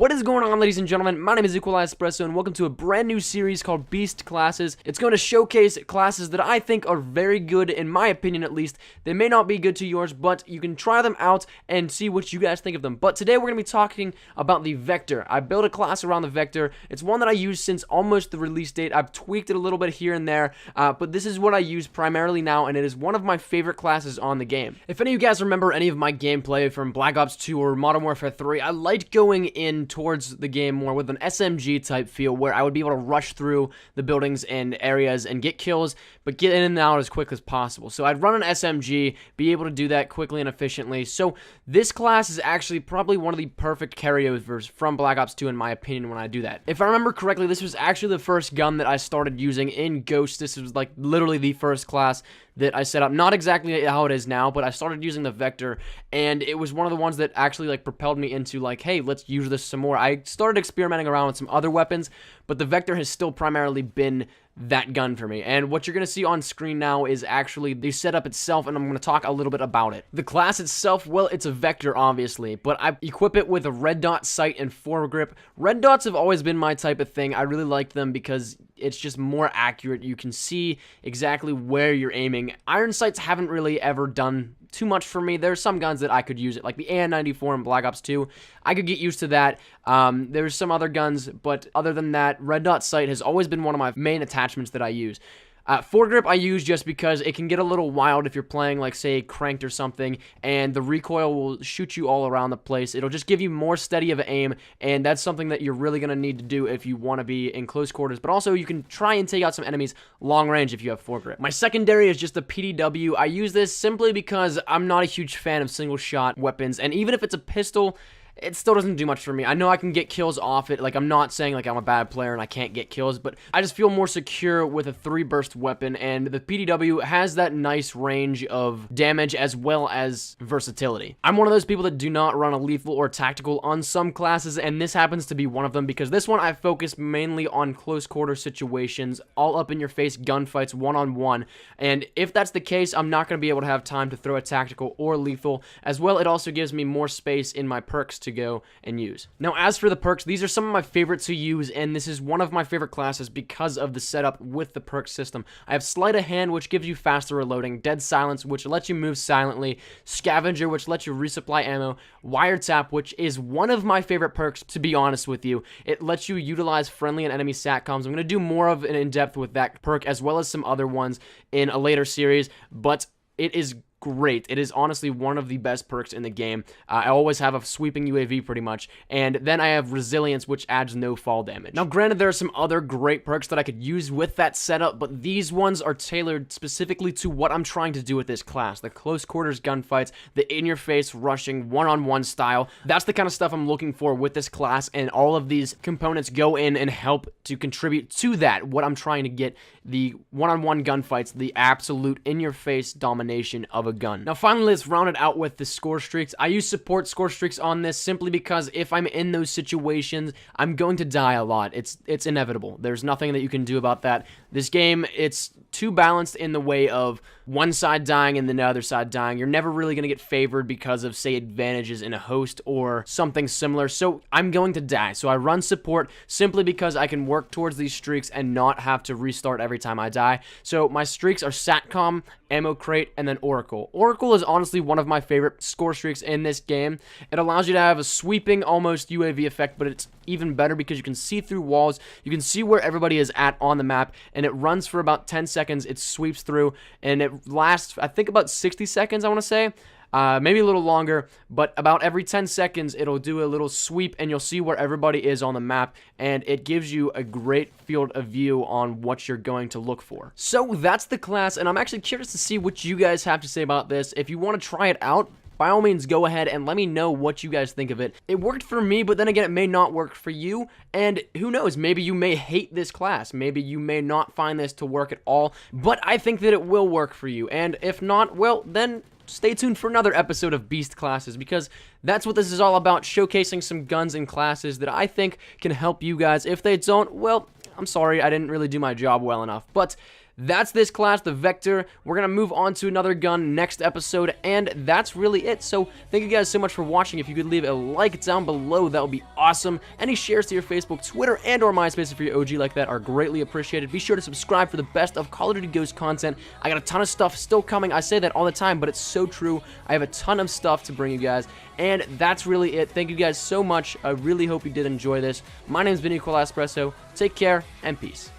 What is going on, ladies and gentlemen? My name is Equalize Espresso, and welcome to a brand new series called Beast Classes. It's going to showcase classes that I think are very good, in my opinion at least. They may not be good to yours, but you can try them out and see what you guys think of them. But today we're going to be talking about the Vector. I built a class around the Vector. It's one that I use since almost the release date. I've tweaked it a little bit here and there, but this is what I use primarily now, and it is one of my favorite classes on the game. If any of you guys remember any of my gameplay from Black Ops 2 or Modern Warfare 3, I liked going in towards the game more with an SMG type feel where I would be able to rush through the buildings and areas and get kills, but get in and out as quick as possible. So I'd run an SMG, be able to do that quickly and efficiently. So this class is actually probably one of the perfect carryovers from Black Ops 2 in my opinion when I do that. If I remember correctly, this was actually the first gun that I started using in Ghost. This was like literally the first class that I set up, not exactly how it is now, but I started using the Vector, and it was one of the ones that actually like propelled me into like, hey, let's use this some more. I started experimenting around with some other weapons, but the Vector has still primarily been that gun for me. And what you're going to see on screen now is actually the setup itself, and I'm going to talk a little bit about it. The class itself, well, it's a Vector obviously, but I equip it with a red dot sight and foregrip. Red dots have always been my type of thing. I really like them because it's just more accurate. You can see exactly where you're aiming. Iron sights haven't really ever done too much for me. There's some guns that I could use it, like the AN-94 in Black Ops 2. I could get used to that. There's some other guns, but other than that, red dot sight has always been one of my main attachments that I use. Foregrip I use just because it can get a little wild if you're playing like say Cranked or something, and the recoil will shoot you all around the place. It'll just give you more steady of an aim, and that's something that you're really going to need to do if you want to be in close quarters, but also you can try and take out some enemies long range if you have foregrip. My secondary is just a PDW. I use this simply because I'm not a huge fan of single shot weapons, and even if it's a pistol, it still doesn't do much for me. I know I can get kills off it. Like, I'm not saying like I'm a bad player and I can't get kills, but I just feel more secure with a 3-burst weapon, and the PDW has that nice range of damage as well as versatility. I'm one of those people that do not run a lethal or tactical on some classes, and this happens to be one of them because this one I focus mainly on close quarter situations, all up in your face gunfights, one-on-one, and if that's the case, I'm not going to be able to have time to throw a tactical or lethal. As well, it also gives me more space in my perks to go and use. Now, as for the perks, these are some of my favorites to use, and this is one of my favorite classes because of the setup with the perk system. I have Sleight of Hand, which gives you faster reloading, Dead Silence, which lets you move silently, Scavenger, which lets you resupply ammo, Wiretap, which is one of my favorite perks, to be honest with you. It lets you utilize friendly and enemy SATCOMs. I'm going to do more of an in-depth with that perk as well as some other ones in a later series, but it is great. It is honestly one of the best perks in the game. I always have a sweeping UAV pretty much, and then I have Resilience, which adds no fall damage. Now granted, there are some other great perks that I could use with that setup, but these ones are tailored specifically to what I'm trying to do with this class. The close quarters gunfights, the in-your-face rushing one-on-one style. That's the kind of stuff I'm looking for with this class, and all of these components go in and help to contribute to that, what I'm trying to get, the one-on-one gunfights, the absolute in-your-face domination of a gun. Now finally, let's round it out with the score streaks. I use support score streaks on this simply because if I'm in those situations, I'm going to die a lot. It's inevitable. There's nothing that you can do about that. This game, it's too balanced in the way of one side dying and then the other side dying. You're never really going to get favored because of, say, advantages in a host or something similar, so I'm going to die. So I run support simply because I can work towards these streaks and not have to restart every time I die. So my streaks are SATCOM, Ammo Crate, and then Oracle. Oracle is honestly one of my favorite score streaks in this game. It allows you to have a sweeping, almost UAV effect, but it's even better because you can see through walls, you can see where everybody is at on the map, and it runs for about 10 seconds, it sweeps through, and it lasts, I think, about 60 seconds, I want to say. Maybe a little longer, but about every 10 seconds, it'll do a little sweep, and you'll see where everybody is on the map, and it gives you a great field of view on what you're going to look for. So that's the class, and I'm actually curious to see what you guys have to say about this. If you want to try it out, by all means, go ahead and let me know what you guys think of it. It worked for me, but then again, it may not work for you, and who knows, maybe you may hate this class. Maybe you may not find this to work at all, but I think that it will work for you, and if not, well, then stay tuned for another episode of Beast Classes, because that's what this is all about, showcasing some guns and classes that I think can help you guys. If they don't, well, I'm sorry, I didn't really do my job well enough, but that's this class, the Vector. We're going to move on to another gun next episode, and that's really it. So thank you guys so much for watching. If you could leave a like down below, that would be awesome. Any shares to your Facebook, Twitter, and or MySpace if you're OG like that are greatly appreciated. Be sure to subscribe for the best of Call of Duty Ghost content. I got a ton of stuff still coming. I say that all the time, but it's so true. I have a ton of stuff to bring you guys, and that's really it. Thank you guys so much. I really hope you did enjoy this. My name is Vinny Espresso. Take care, and peace.